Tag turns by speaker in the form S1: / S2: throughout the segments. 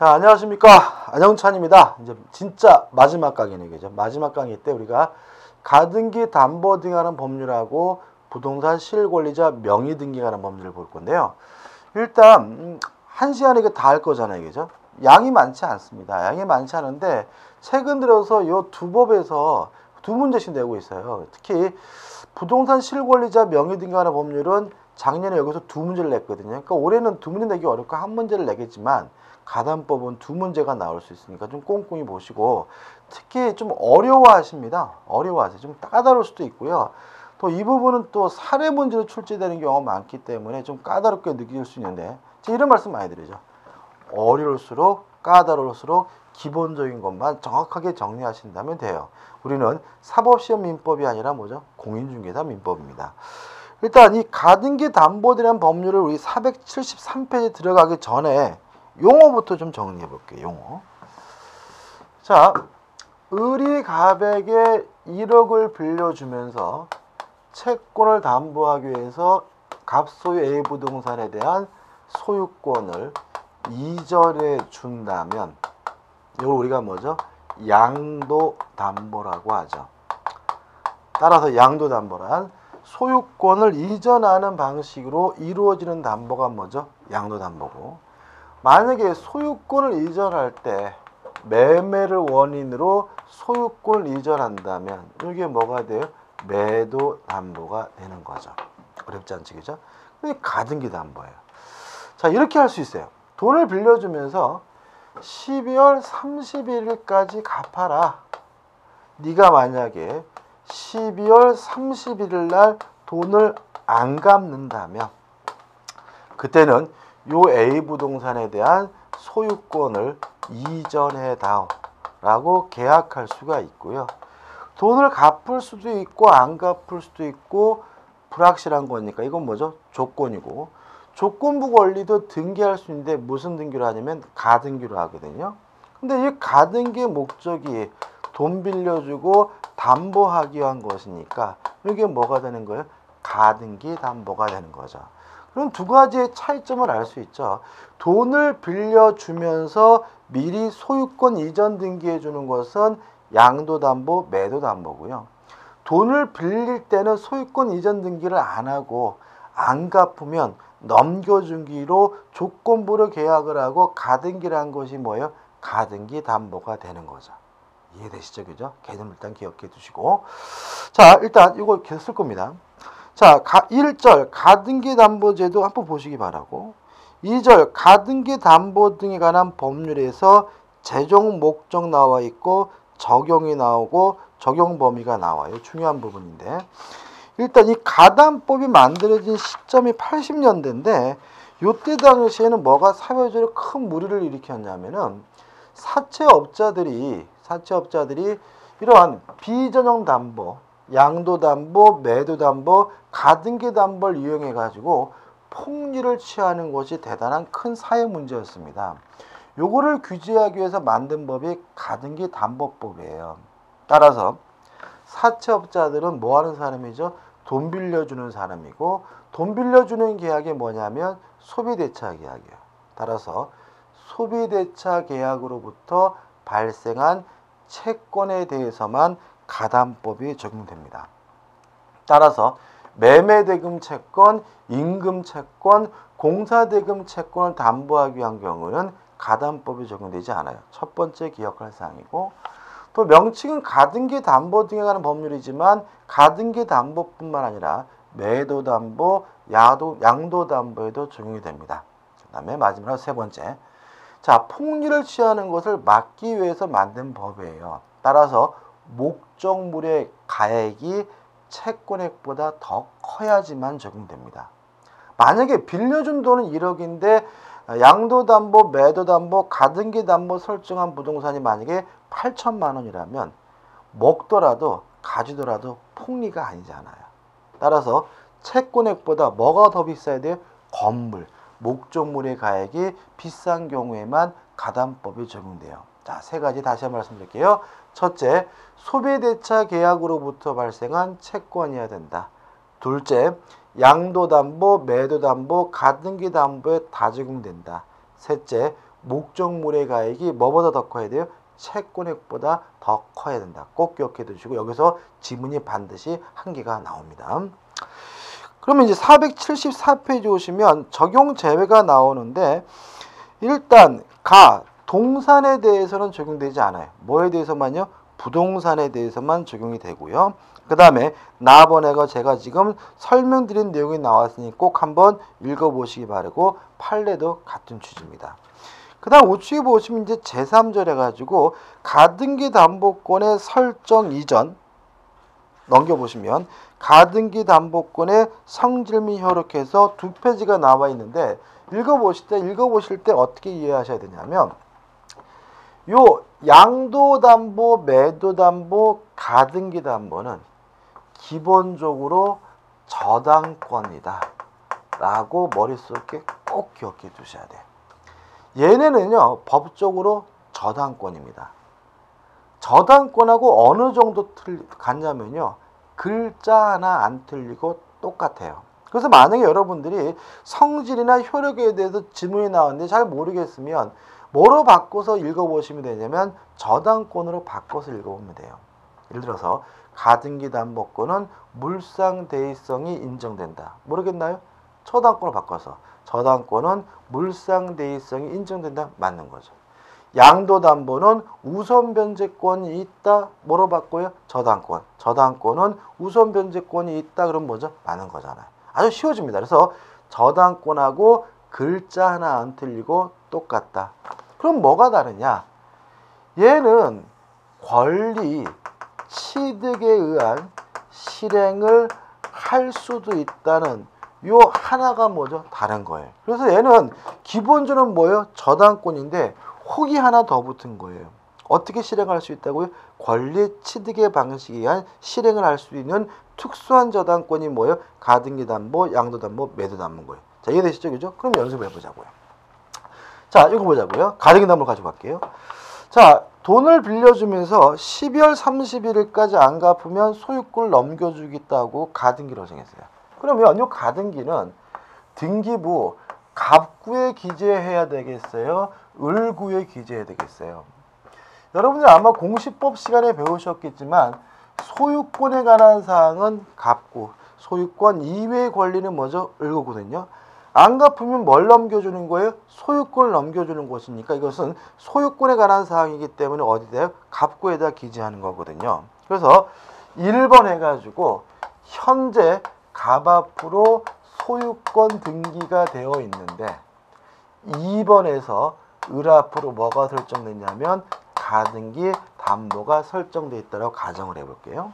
S1: 자, 안녕하십니까. 안영찬입니다. 이제 진짜 마지막 강의네, 그죠? 마지막 강의 때 우리가 가등기 담보 등하는 법률하고 부동산 실권리자 명의 등기하는 법률을 볼 건데요. 일단 한 시간에 이거 다 할 거잖아요, 그죠? 양이 많지 않습니다. 양이 많지 않은데 최근 들어서 요 두 법에서 두 문제씩 내고 있어요. 특히 부동산 실권리자 명의 등기하는 법률은 작년에 여기서 두 문제를 냈거든요. 그러니까 올해는 두 문제 내기 어렵고 한 문제를 내겠지만 가담법은 두 문제가 나올 수 있으니까 좀 꼼꼼히 보시고, 특히 좀 어려워하십니다. 어려워하세요. 좀 까다로울 수도 있고요. 또 이 부분은 또 사례 문제로 출제되는 경우가 많기 때문에 좀 까다롭게 느낄 수 있는데, 제가 이런 말씀 많이 드리죠. 어려울수록 까다로울수록 기본적인 것만 정확하게 정리하신다면 돼요. 우리는 사법시험 민법이 아니라 뭐죠? 공인중개사 민법입니다. 일단 이 가등기 담보들이라는 법률을 우리 473페이지 들어가기 전에 용어부터 좀 정리해 볼게요. 용어. 자, 을이 갑에게 1억을 빌려주면서 채권을 담보하기 위해서 갑소유 A 부동산에 대한 소유권을 이전해 준다면 이걸 우리가 뭐죠? 양도담보라고 하죠. 따라서 양도담보란 소유권을 이전하는 방식으로 이루어지는 담보가 뭐죠? 양도담보고, 만약에 소유권을 이전할 때 매매를 원인으로 소유권을 이전한다면 이게 뭐가 돼요? 매도담보가 되는 거죠. 어렵지 않죠, 그죠? 이게 가등기 담보예요. 자, 이렇게 할 수 있어요. 돈을 빌려주면서 12월 31일까지 갚아라. 네가 만약에 12월 31일 날 돈을 안 갚는다면 그때는 요 A 부동산에 대한 소유권을 이전해 다오라고 계약할 수가 있고요. 돈을 갚을 수도 있고 안 갚을 수도 있고 불확실한 거니까 이건 뭐죠? 조건이고, 조건부 권리도 등기할 수 있는데 무슨 등기로 하냐면 가등기로 하거든요. 근데 이 가등기의 목적이 돈 빌려주고 담보하기 위한 것이니까 이게 뭐가 되는 거예요? 가등기 담보가 되는 거죠. 그럼 두 가지의 차이점을 알 수 있죠. 돈을 빌려주면서 미리 소유권 이전 등기해 주는 것은 양도담보, 매도담보고요. 돈을 빌릴 때는 소유권 이전 등기를 안 하고 안 갚으면 넘겨준기로 조건부로 계약을 하고 가등기를 한 것이 뭐예요? 가등기 담보가 되는 거죠. 이해되시죠? 그죠? 개념 일단 기억해 두시고. 자, 일단 이거 계속 쓸 겁니다. 자, 1절 가등기 담보제도 한번 보시기 바라고, 2절 가등기 담보 등에 관한 법률에서 제정 목적 나와 있고 적용이 나오고 적용 범위가 나와요. 중요한 부분인데, 일단 이 가담법이 만들어진 시점이 80년대인데 요때 당시에는 뭐가 사회적으로 큰 무리를 일으켰냐면은 사채업자들이 이러한 비전형 담보, 양도담보, 매도담보, 가등기담보를 이용해 가지고 폭리를 취하는 것이 대단한 큰 사회 문제였습니다. 요거를 규제하기 위해서 만든 법이 가등기담보법이에요. 따라서 사채업자들은 뭐 하는 사람이죠? 돈 빌려주는 사람이고, 돈 빌려주는 계약이 뭐냐면 소비대차 계약이에요. 따라서 소비대차 계약으로부터 발생한 채권에 대해서만 가담법이 적용됩니다. 따라서 매매대금 채권, 임금 채권, 공사대금 채권을 담보하기 위한 경우는 가담법이 적용되지 않아요. 첫 번째 기억할 사항이고, 또 명칭은 가등기 담보 등에 관한 법률이지만 가등기 담보뿐만 아니라 매도담보, 양도담보에도 적용이 됩니다. 그 다음에 마지막으로 세 번째, 자, 폭리를 취하는 것을 막기 위해서 만든 법이에요. 따라서 목적물의 가액이 채권액보다 더 커야지만 적용됩니다. 만약에 빌려준 돈은 1억인데 양도담보, 매도담보, 가등기담보 설정한 부동산이 만약에 8천만 원이라면 먹더라도 가지더라도 폭리가 아니잖아요. 따라서 채권액보다 뭐가 더 비싸야 돼요? 건물, 목적물의 가액이 비싼 경우에만 가담법이 적용돼요. 자, 세 가지 다시 한번 말씀드릴게요. 첫째, 소비대차 계약으로부터 발생한 채권이어야 된다. 둘째, 양도담보, 매도담보, 가등기담보에 다 적용된다. 셋째, 목적물의 가액이 뭐보다 더 커야 돼요? 채권액보다 더 커야 된다. 꼭 기억해 두시고 여기서 지문이 반드시 한 개가 나옵니다. 그러면 이제 474페이지 오시면 적용 제외가 나오는데 일단 동산에 대해서는 적용되지 않아요. 뭐에 대해서만요? 부동산에 대해서만 적용이 되고요. 그 다음에 나번에가 제가 지금 설명드린 내용이 나왔으니 꼭 한번 읽어보시기 바라고 판례도 같은 취지입니다. 그 다음 우측에 보시면 이제 제3절 해가지고 가등기 담보권의 설정 이전 넘겨보시면 가등기 담보권의 성질 및 효력해서 2페이지가 나와 있는데 읽어보실 때 어떻게 이해하셔야 되냐면 요 양도담보, 매도담보, 가등기담보는 기본적으로 저당권이다 라고 머릿속에 꼭 기억해 두셔야 돼요. 얘네는요 법적으로 저당권입니다. 저당권하고 어느 정도 같냐면요 글자 하나 안 틀리고 똑같아요. 그래서 만약에 여러분들이 성질이나 효력에 대해서 지문이 나왔는데 잘 모르겠으면 뭐로 바꿔서 읽어보시면 되냐면 저당권으로 바꿔서 읽어보면 돼요. 예를 들어서 가등기 담보권은 물상대의성이 인정된다. 모르겠나요? 저당권으로 바꿔서 저당권은 물상대의성이 인정된다. 맞는 거죠. 양도담보는 우선변제권이 있다. 뭐로 바꿔요? 저당권. 저당권은 우선변제권이 있다. 그럼 뭐죠? 맞는 거잖아요. 아주 쉬워집니다. 그래서 저당권하고 글자 하나 안 틀리고 똑같다. 그럼 뭐가 다르냐? 얘는 권리, 취득에 의한 실행을 할 수도 있다는 요 하나가 뭐죠? 다른 거예요. 그래서 얘는 기본적으로 뭐예요? 저당권인데 혹이 하나 더 붙은 거예요. 어떻게 실행할 수 있다고요? 권리, 취득의 방식에 의한 실행을 할 수 있는 특수한 저당권이 뭐예요? 가등기 담보, 양도 담보, 매도 담보인 거예요. 자, 이해되시죠? 그죠? 그럼 연습을 해보자고요. 자, 이거 보자고요. 가등기 담보 가지고 갈게요. 자, 돈을 빌려주면서 12월 31일까지 안 갚으면 소유권을 넘겨주겠다고 가등기로 정했어요. 그러면 이 가등기는 등기부 갑구에 기재해야 되겠어요? 을구에 기재해야 되겠어요? 여러분들 아마 공시법 시간에 배우셨겠지만 소유권에 관한 사항은 갑구, 소유권 이외의 권리는 뭐죠? 을구거든요. 안 갚으면 뭘 넘겨주는 거예요? 소유권을 넘겨주는 것이니까 이것은 소유권에 관한 사항이기 때문에 어디다 갑구에다 기재하는 거거든요. 그래서 1번 해가지고 현재 갑 앞으로 소유권 등기가 되어 있는데 2번에서 을 앞으로 뭐가 설정됐냐면 가등기 담보가 설정되어 있다고 가정을 해볼게요.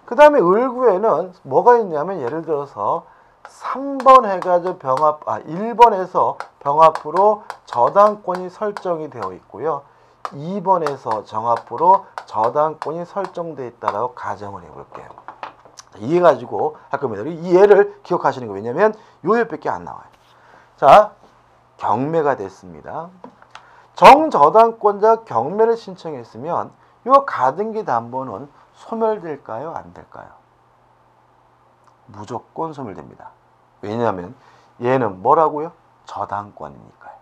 S1: 그 다음에 을구에는 뭐가 있냐면 예를 들어서 3번 해가지고 1번에서 병 앞으로 저당권이 설정이 되어 있고요. 2번에서 정 앞으로 저당권이 설정되어 있다고 가정을 해볼게요. 이해 가지고 할 겁니다. 이 예를 기억하시는 거 왜냐면 요 예밖에 안 나와요. 자, 경매가 됐습니다. 정저당권자 경매를 신청했으면 요 가등기 담보는 소멸될까요? 안 될까요? 무조건 소멸됩니다. 왜냐하면 얘는 뭐라고요? 저당권이니까요.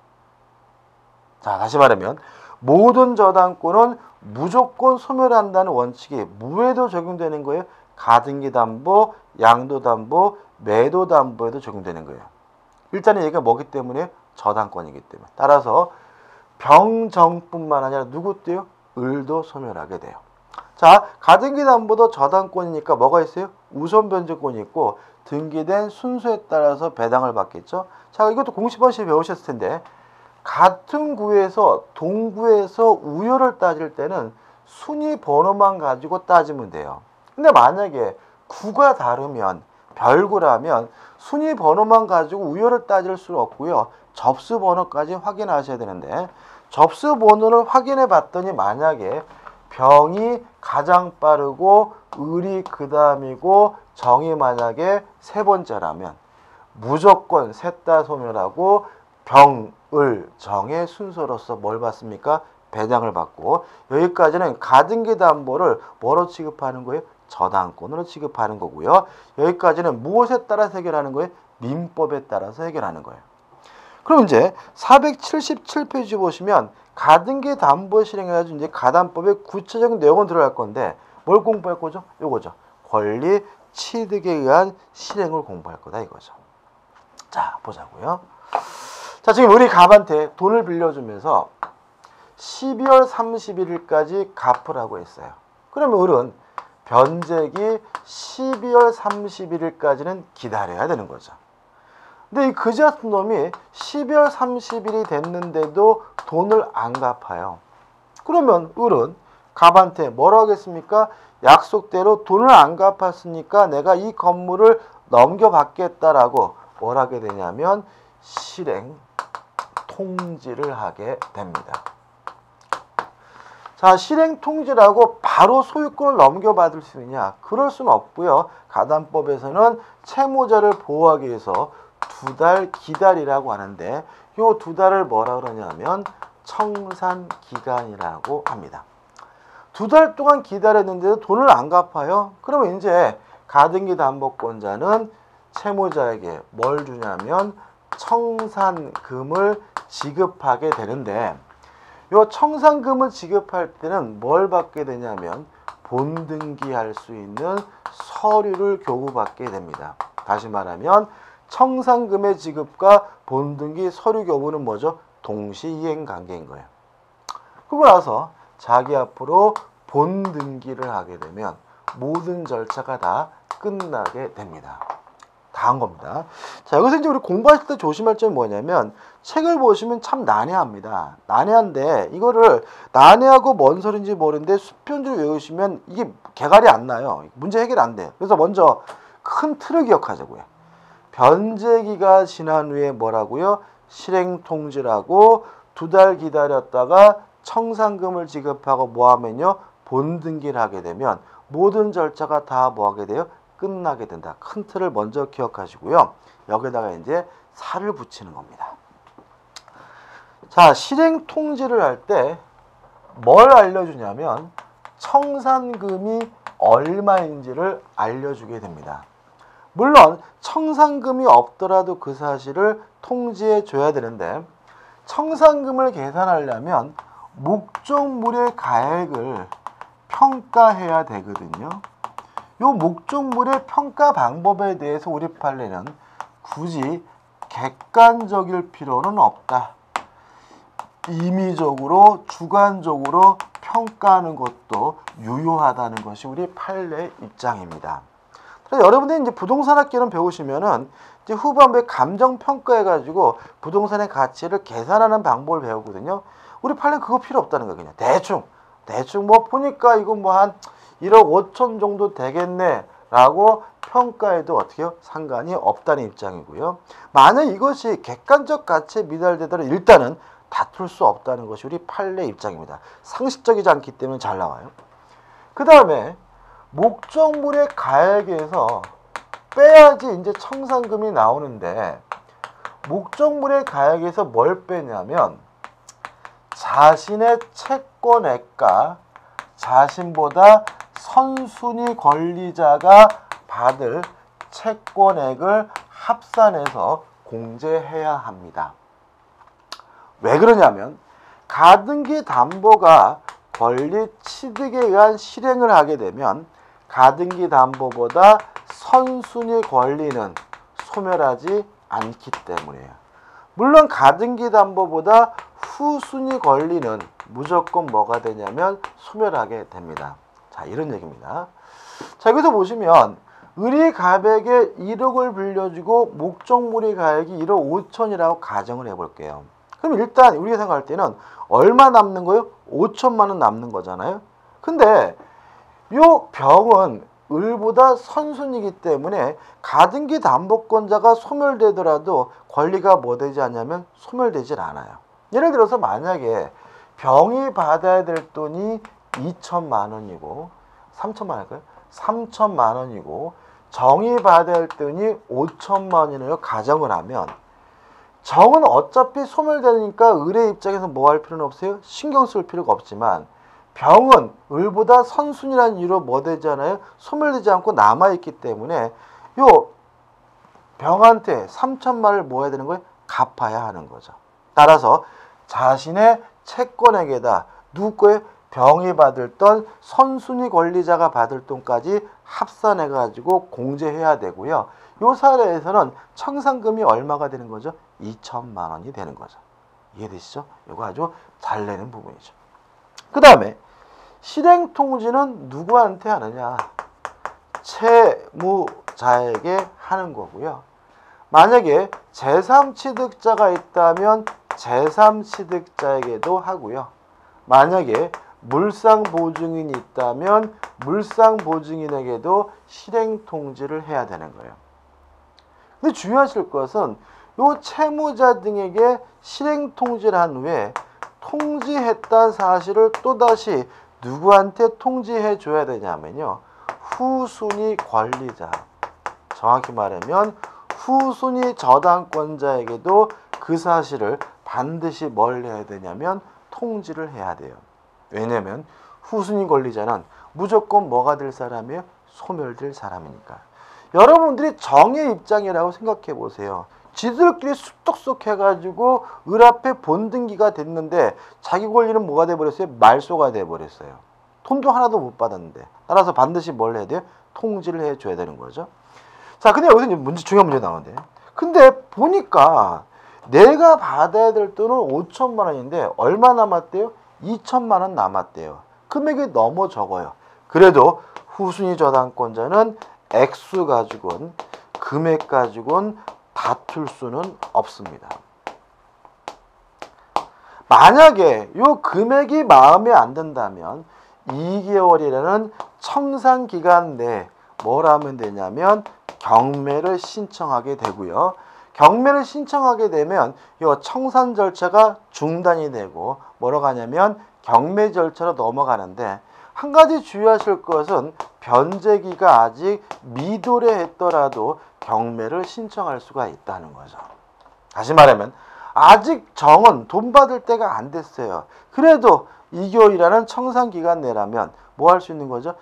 S1: 자, 다시 말하면 모든 저당권은 무조건 소멸한다는 원칙이 무에도 적용되는 거예요. 가등기 담보, 양도 담보, 매도 담보에도 적용되는 거예요. 일단은 얘가 뭐기 때문에 저당권이기 때문에. 따라서 병정뿐만 아니라 누구도요? 을도 소멸하게 돼요. 자, 가등기 담보도 저당권이니까 뭐가 있어요? 우선 변제권이 있고 등기된 순서에 따라서 배당을 받겠죠. 자, 이것도 공시번씩 배우셨을 텐데 같은 구에서 동구에서 우열을 따질 때는 순위 번호만 가지고 따지면 돼요. 근데 만약에 구가 다르면 별구라면 순위 번호만 가지고 우열을 따질 수는 없고요. 접수 번호까지 확인하셔야 되는데 접수 번호를 확인해 봤더니 만약에 병이 가장 빠르고 을이 그 다음이고 정이 만약에 세 번째라면 무조건 셋 다 소멸하고 병, 을, 정의 순서로서 뭘 받습니까? 배당을 받고 여기까지는 가등기 담보를 뭐로 취급하는 거예요? 저당권으로 취급하는 거고요. 여기까지는 무엇에 따라서 해결하는 거예요? 민법에 따라서 해결하는 거예요. 그럼 이제 477페이지 보시면 가등기 담보 실행해가지고 이제 가담법의 구체적인 내용은 들어갈 건데 뭘 공부할 거죠? 요거죠. 권리 취득에 의한 실행을 공부할 거다 이거죠. 자, 보자고요. 자, 지금 우리 갑한테 돈을 빌려주면서 12월 31일까지 갚으라고 했어요. 그러면 을은 변제기 12월 31일까지는 기다려야 되는 거죠. 근데 이 그지 같은 놈이 12월 30일이 됐는데도 돈을 안 갚아요. 그러면 을은 갑한테 뭐라고 하겠습니까? 약속대로 돈을 안 갚았으니까 내가 이 건물을 넘겨받겠다라고 뭘 하게 되냐면 실행 통지를 하게 됩니다. 자, 실행 통지라고 바로 소유권을 넘겨받을 수 있느냐? 그럴 수는 없고요. 가담법에서는 채무자를 보호하기 위해서 2달 기다리라고 하는데 이 2달을 뭐라 그러냐면 청산 기간이라고 합니다. 2달 동안 기다렸는데도 돈을 안 갚아요. 그러면 이제 가등기 담보권자는 채무자에게 뭘 주냐면 청산금을 지급하게 되는데 이 청산금을 지급할 때는 뭘 받게 되냐면 본등기할 수 있는 서류를 교부받게 됩니다. 다시 말하면 청산금의 지급과 본등기 서류 교부는 뭐죠? 동시이행 관계인 거예요. 그러고 나서 자기 앞으로 본등기를 하게 되면 모든 절차가 다 끝나게 됩니다. 다 한 겁니다. 자, 여기서 이제 우리 공부하실 때 조심할 점이 뭐냐면 책을 보시면 참 난해합니다. 난해한데 이거를 난해하고 뭔 소리인지 모르는데 수편지로 외우시면 이게 개갈이 안 나요. 문제 해결 안 돼요. 그래서 먼저 큰 틀을 기억하자고요. 변제기가 지난 후에 뭐라고요? 실행통지라고 2달 기다렸다가 청산금을 지급하고 뭐하면요? 본등기를 하게 되면 모든 절차가 다 뭐하게 돼요? 끝나게 된다. 큰 틀을 먼저 기억하시고요. 여기다가 이제 살을 붙이는 겁니다. 자, 실행 통지를 할 때 뭘 알려주냐면 청산금이 얼마인지를 알려주게 됩니다. 물론 청산금이 없더라도 그 사실을 통지해 줘야 되는데 청산금을 계산하려면 목적물의 가액을 평가해야 되거든요. 요 목적물의 평가 방법에 대해서 우리 판례는 굳이 객관적일 필요는 없다. 임의적으로 주관적으로 평가하는 것도 유효하다는 것이 우리 판례 입장입니다. 그래서 여러분들이 이제 부동산학개론 배우시면은 이제 후반부에 감정 평가해가지고 부동산의 가치를 계산하는 방법을 배우거든요. 우리 판례는 그거 필요 없다는 거예요. 그냥 대충 뭐 보니까 이거 뭐 한 1억 5천 정도 되겠네 라고 평가해도 어떻게 해요? 상관이 없다는 입장이고요. 만약 이것이 객관적 가치에 미달되더라도 일단은 다툴 수 없다는 것이 우리 판례 입장입니다. 상식적이지 않기 때문에 잘 나와요. 그 다음에 목적물의 가액에서 빼야지 이제 청산금이 나오는데 목적물의 가액에서 뭘 빼냐면 자신의 채권액과 자신보다 선순위 권리자가 받을 채권액을 합산해서 공제해야 합니다. 왜 그러냐면 가등기 담보가 권리 취득에 의한 실행을 하게 되면 가등기 담보보다 선순위 권리는 소멸하지 않기 때문이에요. 물론 가등기 담보보다 후순위 권리는 무조건 뭐가 되냐면 소멸하게 됩니다. 자, 이런 얘기입니다. 자, 여기서 보시면 을이 갑에게 1억을 빌려주고 목적물의 가액이 1억 5천이라고 가정을 해볼게요. 그럼 일단 우리가 생각할 때는 얼마 남는 거예요? 5천만 원 남는 거잖아요. 근데 요 병은 을보다 선순위이기 때문에 가등기 담보권자가 소멸되더라도 권리가 뭐 되지 않냐면 소멸되질 않아요. 예를 들어서 만약에 병이 받아야 될 돈이 2천만 원이고 3천만 원일까요? 3천만 원이고 정이 받아야 할 돈이 5천만 원이라고 가정을 하면 정은 어차피 소멸되니까 을의 입장에서 뭐 할 필요는 없어요? 신경 쓸 필요가 없지만 병은 을보다 선순위라는 이유로 뭐 되잖아요? 소멸되지 않고 남아있기 때문에 요 병한테 3천만 원을 뭐 해야 되는 거예요? 갚아야 하는 거죠. 따라서 자신의 채권액에다 누구의 병이 받을 돈, 선순위 권리자가 받을 돈까지 합산해가지고 공제해야 되고요. 이 사례에서는 청산금이 얼마가 되는 거죠? 2천만 원이 되는 거죠. 이해되시죠? 이거 아주 잘 내는 부분이죠. 그 다음에 실행통지는 누구한테 하느냐? 채무자에게 하는 거고요. 만약에 제3취득자가 있다면 제3취득자에게도 하고요. 만약에 물상보증인이 있다면 물상보증인에게도 실행통지를 해야 되는 거예요. 근데 주의하실 것은 요 채무자 등에게 실행통지를 한 후에 통지했다는 사실을 또다시 누구한테 통지해 줘야 되냐면요. 후순위 권리자, 정확히 말하면 후순위 저당권자에게도 그 사실을 반드시 뭘 해야 되냐면 통지를 해야 돼요. 왜냐면 후순위 권리자는 무조건 뭐가 될 사람이에요? 소멸될 사람이니까. 여러분들이 정의 입장이라고 생각해 보세요. 지들끼리 쑥덕쑥 해가지고 을 앞에 본등기가 됐는데 자기 권리는 뭐가 돼버렸어요? 말소가 돼버렸어요. 돈도 하나도 못 받았는데. 따라서 반드시 뭘 해야 돼요? 통지를 해줘야 되는 거죠. 자, 근데 여기서 이제 중요한 문제 나오는데. 근데 보니까 내가 받아야 될 돈은 5천만 원인데 얼마 남았대요? 2천만 원 남았대요. 금액이 너무 적어요. 그래도 후순위 저당권자는 액수 가지고는 금액 가지고는 다툴 수는 없습니다. 만약에 이 금액이 마음에 안 든다면 2개월이라는 청산기간 내에 뭘 하면 되냐면 경매를 신청하게 되고요. 경매를 신청하게 되면 이 청산 절차가 중단이 되고 뭐라고 하냐면 경매 절차로 넘어가는데 한 가지 주의하실 것은 변제기가 아직 미도래했더라도 경매를 신청할 수가 있다는 거죠. 다시 말하면 아직 정은 돈 받을 때가 안 됐어요. 그래도 2개월이라는 청산기간 내라면 뭐 할 수 있는 거죠?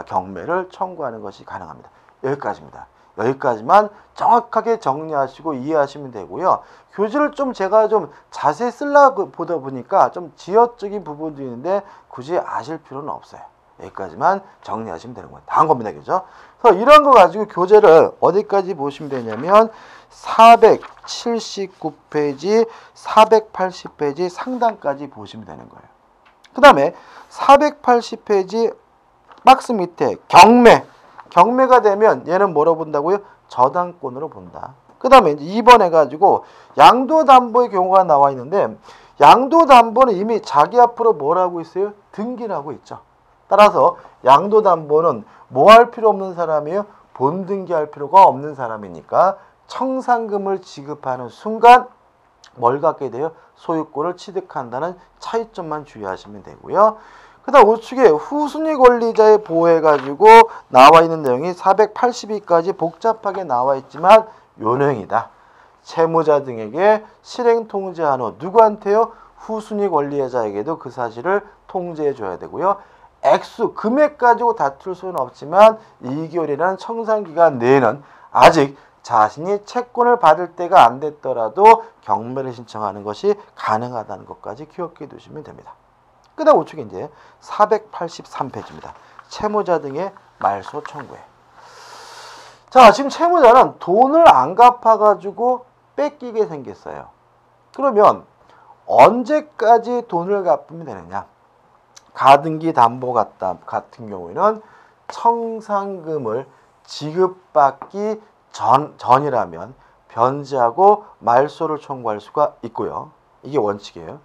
S1: 경매를 청구하는 것이 가능합니다. 여기까지입니다. 여기까지만 정확하게 정리하시고 이해하시면 되고요. 교재를 제가 자세히 쓰려고 보다 보니까 좀 지역적인 부분도 있는데 굳이 아실 필요는 없어요. 여기까지만 정리하시면 되는 거예요. 다음 겁니다. 그죠? 그래서 이런 거 가지고 교재를 어디까지 보시면 되냐면 479페이지, 480페이지 상단까지 보시면 되는 거예요. 그 다음에 480페이지 박스 밑에 경매가 되면 얘는 뭐로 본다고요? 저당권으로 본다. 그 다음에 이제 2번 해가지고 양도담보의 경우가 나와 있는데 양도담보는 이미 자기 앞으로 뭘 하고 있어요? 등기를 하고 있죠. 따라서 양도담보는 뭐 할 필요 없는 사람이에요? 본등기할 필요가 없는 사람이니까 청산금을 지급하는 순간 뭘 갖게 돼요? 소유권을 취득한다는 차이점만 주의하시면 되고요. 그 다음 우측에 후순위 권리자의 보호해가지고 나와 있는 내용이 482까지 복잡하게 나와 있지만 요 내용이다. 채무자 등에게 실행 통지한 후 누구한테요? 후순위 권리자에게도 그 사실을 통지해 줘야 되고요. 액수, 금액 가지고 다툴 수는 없지만 2개월이라는 청산기간 내에는 아직 자신이 채권을 받을 때가 안 됐더라도 경매를 신청하는 것이 가능하다는 것까지 기억해 두시면 됩니다. 그 다음 우측에 이제 483페이지입니다. 채무자 등의 말소 청구에. 자, 지금 채무자는 돈을 안 갚아가지고 뺏기게 생겼어요. 그러면 언제까지 돈을 갚으면 되느냐? 가등기 담보 같은 경우에는 청산금을 지급받기 전이라면 변제하고 말소를 청구할 수가 있고요. 이게 원칙이에요.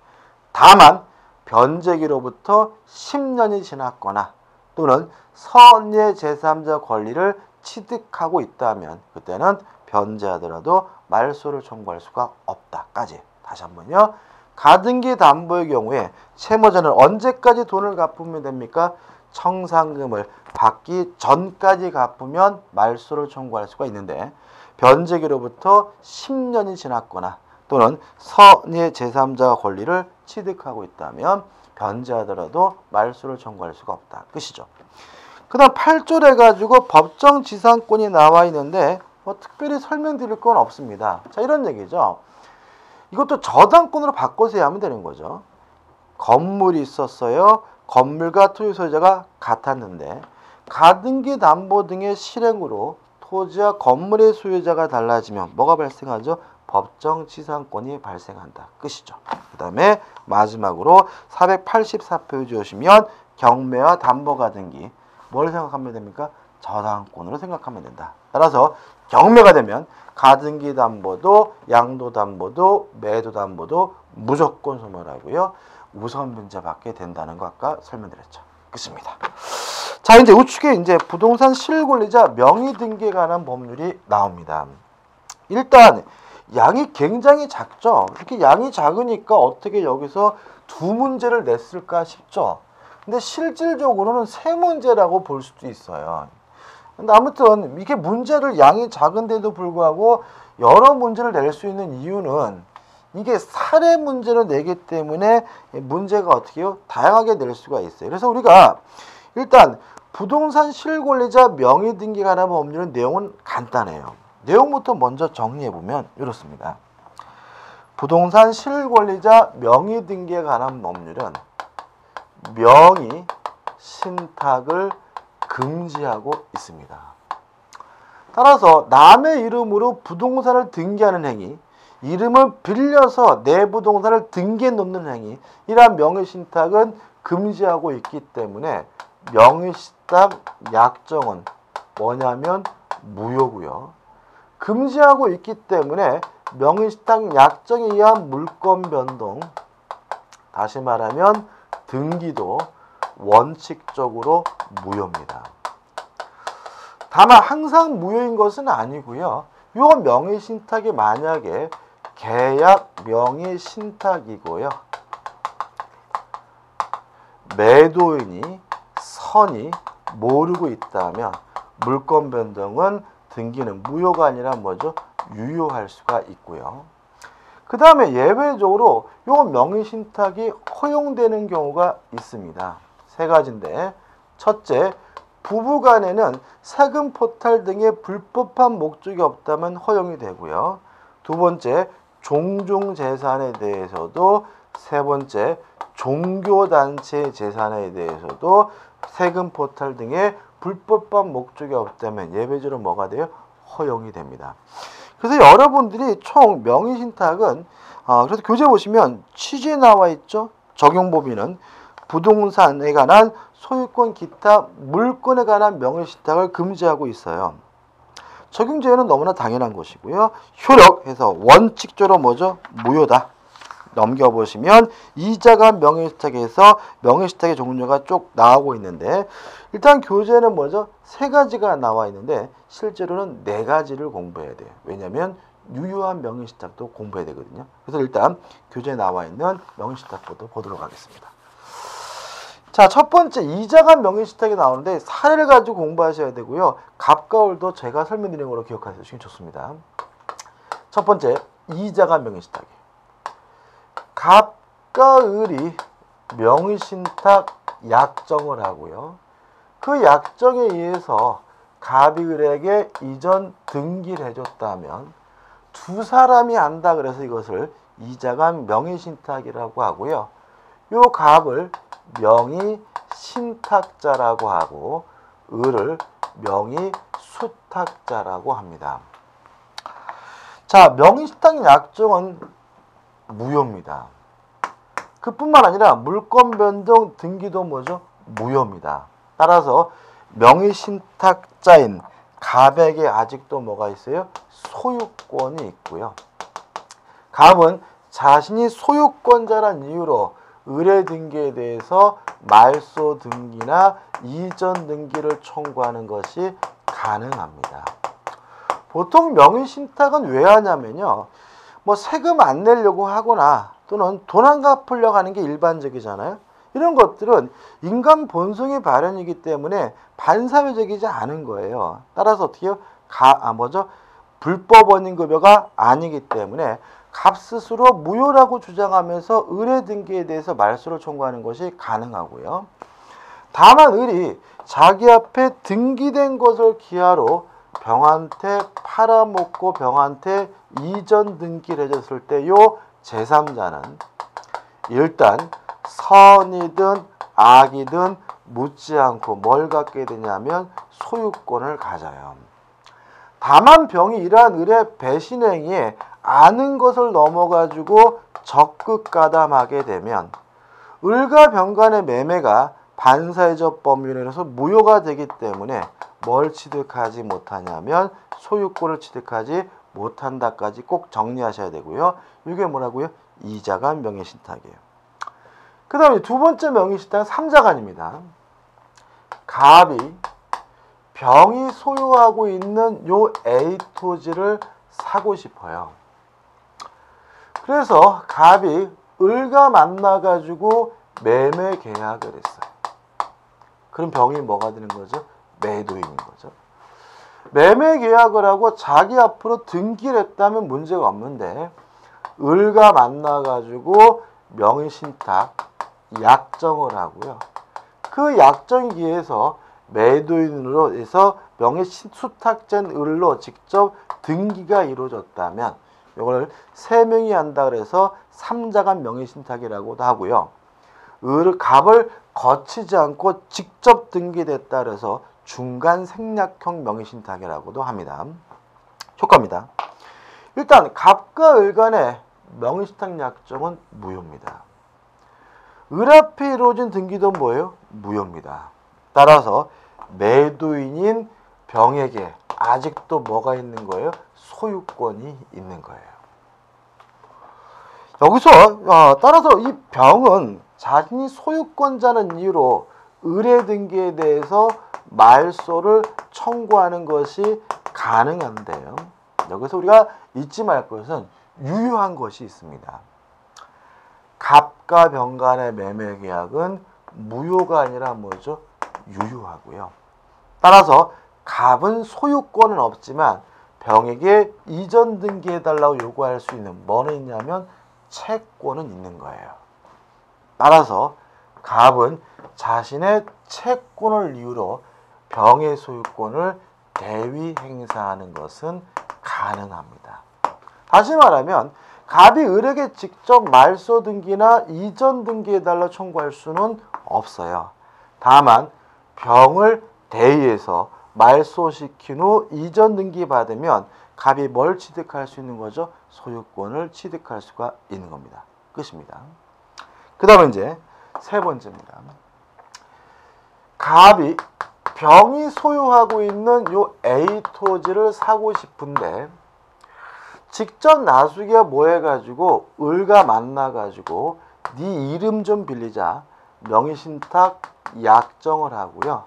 S1: 다만 변제기로부터 10년이 지났거나 또는 선의 제3자 권리를 취득하고 있다면 그때는 변제하더라도 말소를 청구할 수가 없다까지. 다시 한번요. 가등기 담보의 경우에 채무자는 언제까지 돈을 갚으면 됩니까? 청산금을 받기 전까지 갚으면 말소를 청구할 수가 있는데 변제기로부터 10년이 지났거나 또는 선의 제3자 권리를 취득하고 있다면 변제하더라도 말소를 청구할 수가 없다. 끝이죠. 그 다음 8절 해가지고 법정지상권이 나와 있는데 뭐 특별히 설명드릴 건 없습니다. 자, 이런 얘기죠. 이것도 저당권으로 바꿔서 하면 되는 거죠. 건물이 있었어요. 건물과 토지 소유자가 같았는데 가등기 담보 등의 실행으로 토지와 건물의 소유자가 달라지면 뭐가 발생하죠? 법정 지상권이 발생한다. 끝이죠. 그 다음에 마지막으로 484페이지 오시면 경매와 담보 가등기 뭘 생각하면 됩니까? 저당권으로 생각하면 된다. 따라서 경매가 되면 가등기 담보도 양도 담보도 매도 담보도 무조건 소멸하고요. 우선 변제 받게 된다는 거 아까 설명드렸죠. 끝입니다. 자, 이제 우측에 이제 부동산 실권리자 명의 등기에 관한 법률이 나옵니다. 일단 양이 굉장히 작죠. 이렇게 양이 작으니까 어떻게 여기서 두 문제를 냈을까 싶죠. 근데 실질적으로는 세 문제라고 볼 수도 있어요. 근데 아무튼 이게 문제를 양이 작은데도 불구하고 여러 문제를 낼 수 있는 이유는 이게 사례 문제를 내기 때문에 문제가 어떻게 해요? 다양하게 낼 수가 있어요. 그래서 우리가 일단 부동산 실권리자 명의 등기에 관한 법률은 내용은 간단해요. 내용부터 먼저 정리해보면 이렇습니다. 부동산 실권리자 명의 등기에 관한 법률은 명의 신탁을 금지하고 있습니다. 따라서 남의 이름으로 부동산을 등기하는 행위, 이름을 빌려서 내 부동산을 등기해 놓는 행위, 이러한 명의신탁은 금지하고 있기 때문에 명의신탁 약정은 뭐냐면 무효고요. 금지하고 있기 때문에 명의신탁 약정에 의한 물권 변동, 다시 말하면 등기도 원칙적으로 무효입니다. 다만 항상 무효인 것은 아니고요. 이 명의신탁이 만약에 계약 명의신탁이고요. 매도인이 선이 모르고 있다면 물권 변동은 등기는 무효가 아니라 뭐죠? 유효할 수가 있고요. 그 다음에 예외적으로 이 명의신탁이 허용되는 경우가 있습니다. 세 가지인데, 첫째, 부부간에는 세금 포탈 등의 불법한 목적이 없다면 허용이 되고요. 두 번째, 종중재산에 대해서도, 세 번째, 종교단체 재산에 대해서도 세금 포탈 등의 불법한 목적이 없다면 예외적으로 뭐가 돼요? 허용이 됩니다. 그래서 여러분들이 총 명의신탁은 그래서 교재 보시면 취지에 나와 있죠. 적용 범위는 부동산에 관한 소유권 기타 물권에 관한 명의신탁을 금지하고 있어요. 적용 제외는 너무나 당연한 것이고요. 효력해서 원칙적으로 뭐죠? 무효다. 넘겨보시면 이자간 명의신탁에서 명의신탁의 종류가 쭉 나오고 있는데, 일단 교재는 뭐죠? 세 가지가 나와 있는데 실제로는 네 가지를 공부해야 돼요. 왜냐하면 유효한 명의신탁도 공부해야 되거든요. 그래서 일단 교재에 나와 있는 명의신탁부터 보도록 하겠습니다. 자, 첫 번째 이자간 명의신탁이 나오는데 사례를 가지고 공부하셔야 되고요. 갑과 을도 제가 설명드린 걸로 기억하시면 좋습니다. 첫 번째, 이자간 명의신탁이에요. 갑과 을이 명의신탁 약정을 하고요. 그 약정에 의해서 갑이 을에게 이전 등기를 해줬다면 두 사람이 한다 그래서 이것을 이자간 명의신탁이라고 하고요. 요 갑을 명의신탁자라고 하고 을을 명의수탁자라고 합니다. 자, 명의신탁 약정은 무효입니다. 그뿐만 아니라 물권 변동 등기도 뭐죠? 무효입니다. 따라서 명의신탁자인 갑에게 아직도 뭐가 있어요? 소유권이 있고요. 갑은 자신이 소유권자란 이유로 의뢰 등기에 대해서 말소 등기나 이전 등기를 청구하는 것이 가능합니다. 보통 명의신탁은 왜 하냐면요. 뭐 세금 안 내려고 하거나 또는 돈 안 갚으려고 하는 게 일반적이잖아요. 이런 것들은 인간 본성의 발현이기 때문에 반사회적이지 않은 거예요. 따라서 어떻게 해요? 불법 원인급여가 아니기 때문에 갑 스스로 무효라고 주장하면서 의뢰 등기에 대해서 말소를 청구하는 것이 가능하고요. 다만 을이 자기 앞에 등기된 것을 기하로 병한테 팔아먹고 병한테 이전 등기를 해줬을 때 요 제3자는 일단 선이든 악이든 묻지 않고 뭘 갖게 되냐면 소유권을 가져요. 다만 병이 이러한 을의 배신 행위에 아는 것을 넘어가지고 적극 가담하게 되면 을과 병 간의 매매가 반사회적 법률에서 무효가 되기 때문에 뭘 취득하지 못하냐면 소유권을 취득하지 못한다까지 꼭 정리하셔야 되고요. 이게 뭐라고요? 이자간 명예신탁이에요. 그 다음에 두 번째 명예신탁은 삼자간입니다. 갑이 병이 소유하고 있는 요 A 토지를 사고 싶어요. 그래서 갑이 을과 만나가지고 매매 계약을 했어요. 그럼 병이 뭐가 되는 거죠? 매도인인 거죠. 매매 계약을 하고 자기 앞으로 등기를 했다면 문제가 없는데 을과 만나가지고 명의신탁 약정을 하고요. 그 약정에 의해서 매도인으로 해서 명의수탁자인 을로 직접 등기가 이루어졌다면 이걸 세 명이 한다 그래서 삼자간 명의신탁이라고도 하고요. 갑을 거치지 않고 직접 등기됐다 그래서 중간 생략형 명의신탁이라고도 합니다. 효과입니다. 일단 갑과 을 간의 명의신탁 약정은 무효입니다. 을 앞에 이루어진 등기도 뭐예요? 무효입니다. 따라서 매도인인 병에게 아직도 뭐가 있는 거예요? 소유권이 있는 거예요. 여기서 따라서 이 병은 자신이 소유권자는 이유로 을의 등기에 대해서 말소를 청구하는 것이 가능한데요. 여기서 우리가 잊지 말 것은 유효한 것이 있습니다. 갑과 병 간의 매매 계약은 무효가 아니라 뭐죠? 유효하고요. 따라서 갑은 소유권은 없지만 병에게 이전 등기해달라고 요구할 수 있는 뭐는 있냐면 채권은 있는 거예요. 따라서 갑은 자신의 채권을 이유로 병의 소유권을 대위 행사하는 것은 가능합니다. 다시 말하면 갑이 을에게 직접 말소 등기나 이전 등기해달라 청구할 수는 없어요. 다만 병을 대위해서 말소시킨 후 이전 등기 받으면 갑이 뭘 취득할 수 있는 거죠? 소유권을 취득할 수가 있는 겁니다. 끝입니다. 그 다음에 이제 세 번째입니다. 갑이 병이 소유하고 있는 요 A 토지를 사고 싶은데 직접 나수기가 뭐 해가지고 을과 만나가지고 네 이름 좀 빌리자 명의신탁 약정을 하고요.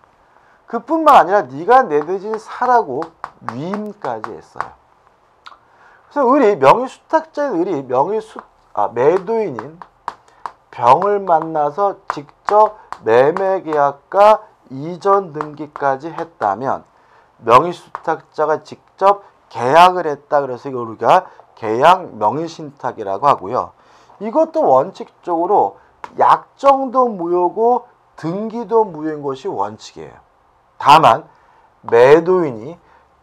S1: 그뿐만 아니라 네가 내 대신 사라고 위임까지 했어요. 그래서 을이 명의수탁자인 을이 매도인인 병을 만나서 직접 매매 계약과 이전 등기까지 했다면 명의수탁자가 직접 계약을 했다 그래서 이걸 우리가 계약 명의신탁이라고 하고요. 이것도 원칙적으로 약정도 무효고 등기도 무효인 것이 원칙이에요. 다만 매도인이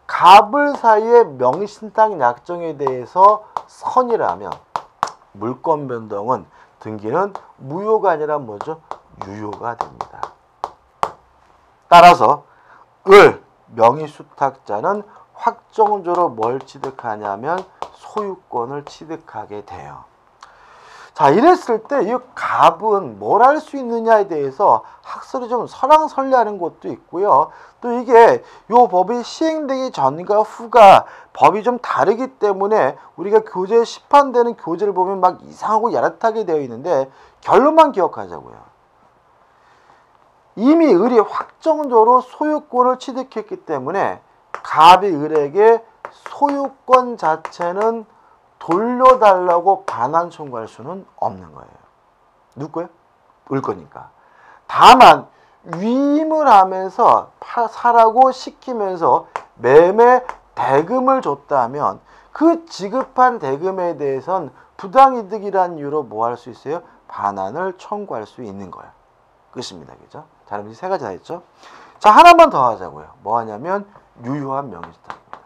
S1: 갑을 사이의 명의신탁 약정에 대해서 선이라면 물권 변동은 등기는 무효가 아니라 뭐죠? 유효가 됩니다. 따라서 을 명의수탁자는 확정적으로 뭘 취득하냐면 소유권을 취득하게 돼요. 자, 이랬을 때 이 갑은 뭘 할 수 있느냐에 대해서 학설이 좀 설랑설레하는 것도 있고요. 또 이게 요 법이 시행되기 전과 후가 법이 좀 다르기 때문에 우리가 교재에 시판되는 교재를 보면 막 이상하고 야릇하게 되어 있는데 결론만 기억하자고요. 이미 을이 확정적으로 소유권을 취득했기 때문에 갑이 을에게 소유권 자체는 돌려달라고 반환 청구할 수는 없는 거예요. 누구 거예요? 을 거니까. 다만 위임을 하면서 사라고 시키면서 매매 대금을 줬다면 그 지급한 대금에 대해선 부당이득이라는 이유로 뭐 할 수 있어요? 반환을 청구할 수 있는 거예요. 끝입니다. 그죠? 자, 그럼 이제 세 가지 다 했죠? 자, 하나만 더 하자고요. 뭐 하냐면 유효한 명의신탁입니다.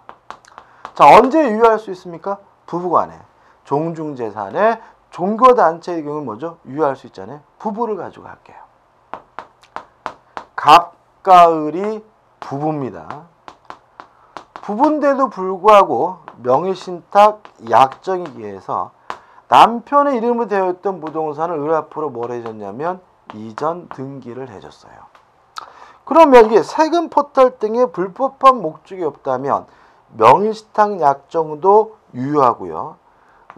S1: 자, 언제 유효할 수 있습니까? 부부간에, 종중재산에, 종교단체의 경우는 뭐죠? 유효할 수 있잖아요. 부부를 가지고 할게요. 갑과 을이 부부입니다. 부부인데도 불구하고 명의신탁 약정에 의해서 남편의 이름으로 되어 있던 부동산을 을 앞으로 뭘 해줬냐면 이전 등기를 해줬어요. 그러면 이게 세금 포탈 등의 불법한 목적이 없다면 명의신탁 약정도 유효하고요.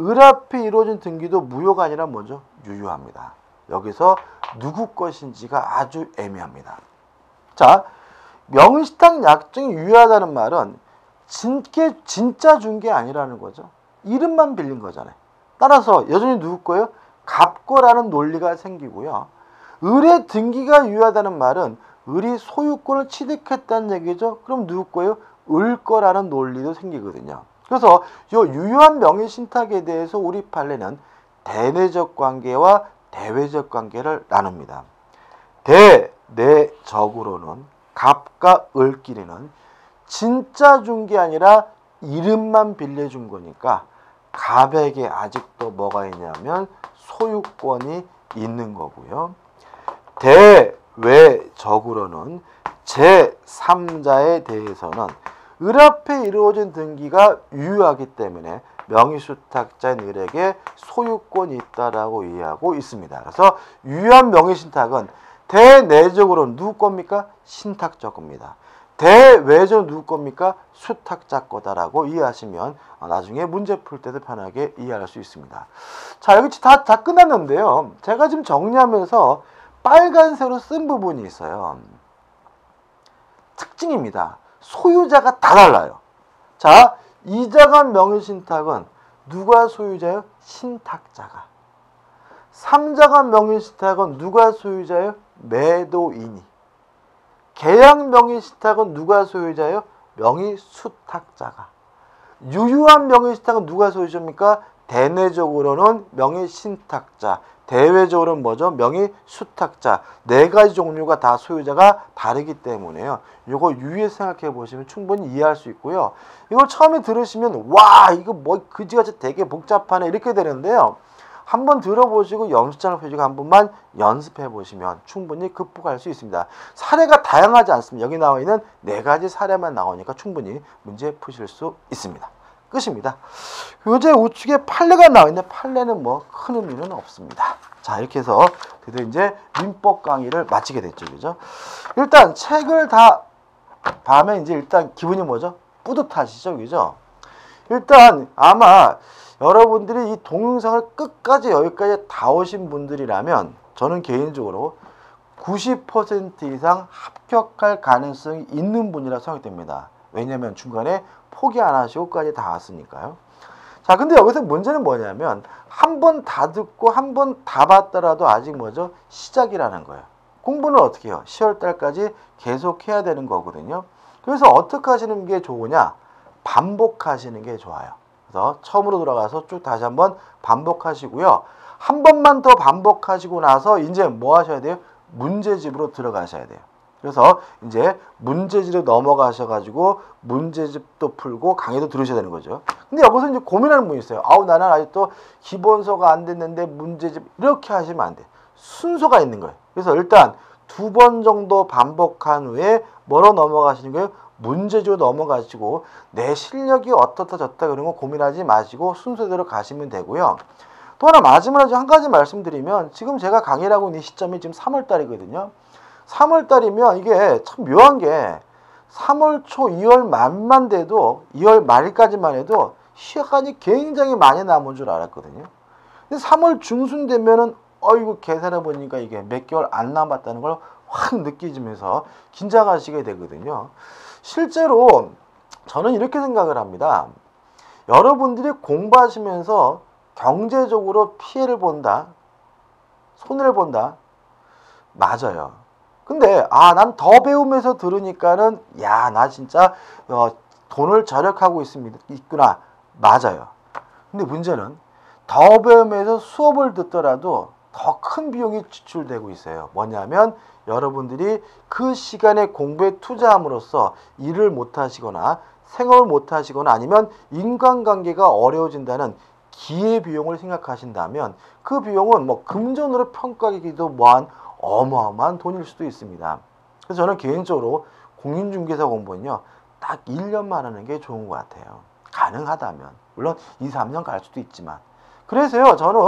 S1: 을 앞에 이루어진 등기도 무효가 아니라 뭐죠? 유효합니다. 여기서 누구 것인지가 아주 애매합니다. 자, 명의신탁 약정이 유효하다는 말은 진짜 준 게 아니라는 거죠. 이름만 빌린 거잖아요. 따라서 여전히 누구 거예요? 갑거라는 논리가 생기고요. 을의 등기가 유효하다는 말은 을이 소유권을 취득했다는 얘기죠. 그럼 누구 거예요? 을 거라는 논리도 생기거든요. 그래서 이 유효한 명의신탁에 대해서 우리 판례는 대내적 관계와 대외적 관계를 나눕니다. 대내적으로는 갑과 을끼리는 진짜 준 게 아니라 이름만 빌려준 거니까 갑에게 아직도 뭐가 있냐면 소유권이 있는 거고요. 대외적으로는 제3자에 대해서는 을 앞에 이루어진 등기가 유효하기 때문에 명의신탁자인 을에게 소유권이 있다라고 이해하고 있습니다. 그래서 유효한 명의신탁은 대내적으로는 누구 겁니까? 신탁자 겁니다. 대외적으로 누구 겁니까? 수탁자 거다라고 이해하시면 나중에 문제 풀 때도 편하게 이해할 수 있습니다. 자, 여기 다 끝났는데요. 제가 지금 정리하면서 빨간색으로 쓴 부분이 있어요. 특징입니다. 소유자가 다 달라요. 자, 이자간 명의신탁은 누가 소유자예요? 신탁자가. 3자간 명의신탁은 누가 소유자예요? 매도인이. 계약 명의신탁은 누가 소유자예요? 명의수탁자가. 유효한 명의신탁은 누가 소유자입니까? 대내적으로는 명의신탁자, 대외적으로는 뭐죠? 명의수탁자. 네 가지 종류가 다 소유자가 다르기 때문에요. 이거 유의해서 생각해 보시면 충분히 이해할 수 있고요. 이걸 처음에 들으시면 와 이거 뭐 그지같이 되게 복잡하네 이렇게 되는데요. 한번 들어보시고 연습장을 펴시고 한 번만 연습해 보시면 충분히 극복할 수 있습니다. 사례가 다양하지 않습니다. 여기 나와 있는 네 가지 사례만 나오니까 충분히 문제 푸실 수 있습니다. 끝입니다. 요제 우측에 판례가 나와 있는데 판례는 뭐 큰 의미는 없습니다. 자, 이렇게 해서 드디어 이제 민법 강의를 마치게 됐죠. 그죠? 일단 책을 다 봐면 이제 일단 기분이 뭐죠? 뿌듯하시죠? 그죠? 일단 아마 여러분들이 이 동영상을 끝까지 여기까지 다 오신 분들이라면 저는 개인적으로 90% 이상 합격할 가능성이 있는 분이라 생각됩니다. 왜냐하면 중간에 포기 안 하시고까지 다 왔으니까요. 자, 근데 여기서 문제는 뭐냐면 한 번 다 듣고 한 번 다 봤더라도 아직 뭐죠? 시작이라는 거예요. 공부는 어떻게 해요? 10월 달까지 계속 해야 되는 거거든요. 그래서 어떻게 하시는 게 좋으냐? 반복하시는 게 좋아요. 그래서 처음으로 돌아가서 쭉 다시 한번 반복하시고요. 한 번만 더 반복하시고 나서 이제 뭐 하셔야 돼요? 문제집으로 들어가셔야 돼요. 그래서 이제 문제집으로 넘어가셔가지고 문제집도 풀고 강의도 들으셔야 되는 거죠. 근데 여기서 이제 고민하는 분이 있어요. 아우 나는 아직도 기본서가 안 됐는데 문제집 이렇게 하시면 안 돼. 순서가 있는 거예요. 그래서 일단 2번 정도 반복한 후에 뭐로 넘어가시는 거예요? 문제집으로 넘어가시고 내 실력이 어떻다 저렇다 그런 거 고민하지 마시고 순서대로 가시면 되고요. 또 하나 마지막으로 한 가지 말씀드리면 지금 제가 강의를 하고 있는 시점이 지금 3월 달이거든요. 3월 달이면 이게 참 묘한 게 3월 초 2월 말만 돼도 2월 말까지만 해도 시간이 굉장히 많이 남은 줄 알았거든요. 근데 3월 중순 되면은 어이구 계산해 보니까 이게 몇 개월 안 남았다는 걸 확 느끼면서 긴장하시게 되거든요. 실제로 저는 이렇게 생각을 합니다. 여러분들이 공부하시면서 경제적으로 피해를 본다, 손해를 본다, 맞아요. 근데 난 더 배우면서 들으니까는 야, 나 진짜 돈을 절약하고 있구나, 맞아요. 근데 문제는 더 배우면서 수업을 듣더라도 더 큰 비용이 지출되고 있어요. 뭐냐면 여러분들이 그 시간에 공부에 투자함으로써 일을 못하시거나 생업을 못하시거나 아니면 인간관계가 어려워진다는 기회비용을 생각하신다면 그 비용은 뭐 금전으로 평가하기도 뭐한 어마어마한 돈일 수도 있습니다. 그래서 저는 개인적으로 공인중개사 공부는요, 딱 1년만 하는 게 좋은 것 같아요. 가능하다면. 물론 2, 3년 갈 수도 있지만. 그래서요, 저는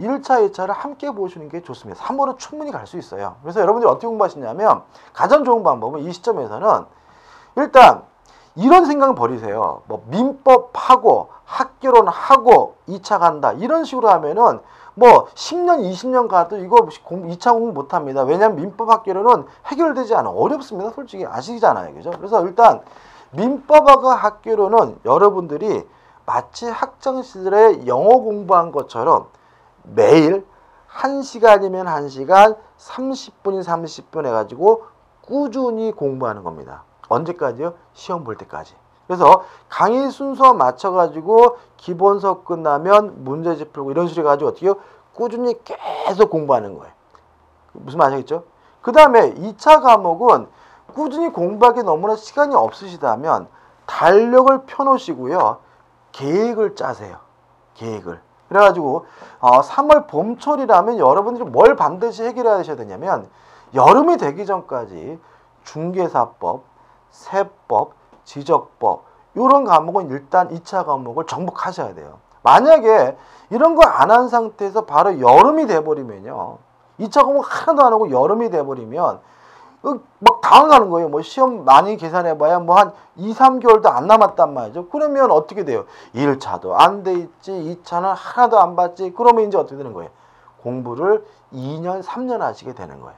S1: 1차, 2차를 함께 보시는 게 좋습니다. 3월은 충분히 갈 수 있어요. 그래서 여러분들이 어떻게 공부하시냐면 가장 좋은 방법은 이 시점에서는 일단 이런 생각은 버리세요. 뭐 민법하고 학개론하고 2차 간다. 이런 식으로 하면은 뭐 10년, 20년 가도 이거 2차 공부 못합니다. 왜냐하면 민법 학개론은 해결되지 않아. 어렵습니다. 솔직히 아시잖아요. 그죠? 그래서 일단 민법하고 학개론은 여러분들이 마치 학창시절에 영어 공부한 것처럼 매일 1시간이면 1시간, 30분이 30분 해가지고 꾸준히 공부하는 겁니다. 언제까지요? 시험 볼 때까지. 그래서 강의 순서 맞춰가지고 기본서 끝나면 문제집 풀고 이런 식으로 해가지고 어떻게 해요? 꾸준히 계속 공부하는 거예요. 무슨 말 아시겠죠? 그 다음에 2차 과목은 꾸준히 공부하기 너무나 시간이 없으시다면 달력을 펴놓으시고요. 계획을 짜세요. 계획을. 그래가지고 3월 봄철이라면 여러분들이 뭘 반드시 해결하셔야 되냐면 여름이 되기 전까지 중개사법, 세법, 지적법 이런 과목은 일단 2차 과목을 정복하셔야 돼요. 만약에 이런 거 안 한 상태에서 바로 여름이 돼버리면요. 2차 과목 하나도 안 하고 여름이 돼버리면 막 당황하는 거예요. 뭐 시험 많이 계산해봐야 뭐 한 2, 3개월도 안 남았단 말이죠. 그러면 어떻게 돼요? 1차도 안 돼 있지, 2차는 하나도 안 봤지. 그러면 이제 어떻게 되는 거예요? 공부를 2년, 3년 하시게 되는 거예요.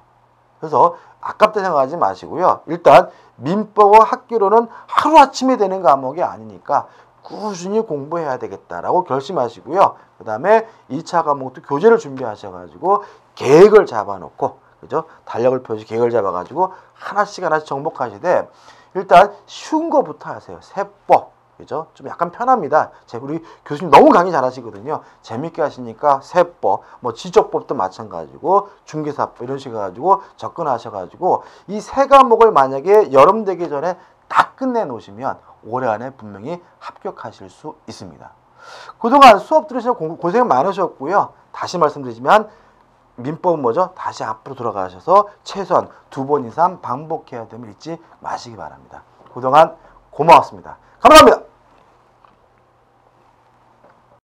S1: 그래서 아깝다 생각하지 마시고요. 일단 민법과 학기로는 하루아침에 되는 과목이 아니니까 꾸준히 공부해야 되겠다라고 결심하시고요. 그 다음에 2차 과목도 교재를 준비하셔가지고 계획을 잡아놓고, 그죠? 달력을 펴시 계획을 잡아가지고 하나씩 정복하시되 일단 쉬운 거부터 하세요. 세법, 그죠? 좀 약간 편합니다. 우리 교수님 너무 강의 잘하시거든요. 재밌게 하시니까 세법, 뭐 지적법도 마찬가지고 중개사법 이런 식으로 가지고 접근하셔가지고 이 세 과목을 만약에 여름 되기 전에 다 끝내 놓으시면 올해 안에 분명히 합격하실 수 있습니다. 그동안 수업 들으시느라 고생 많으셨고요. 다시 말씀드리지만 민법은 뭐죠? 다시 앞으로 돌아가셔서 최소한 2번 이상 반복해야 됨을 잊지 마시기 바랍니다. 그동안 고마웠습니다. 감사합니다.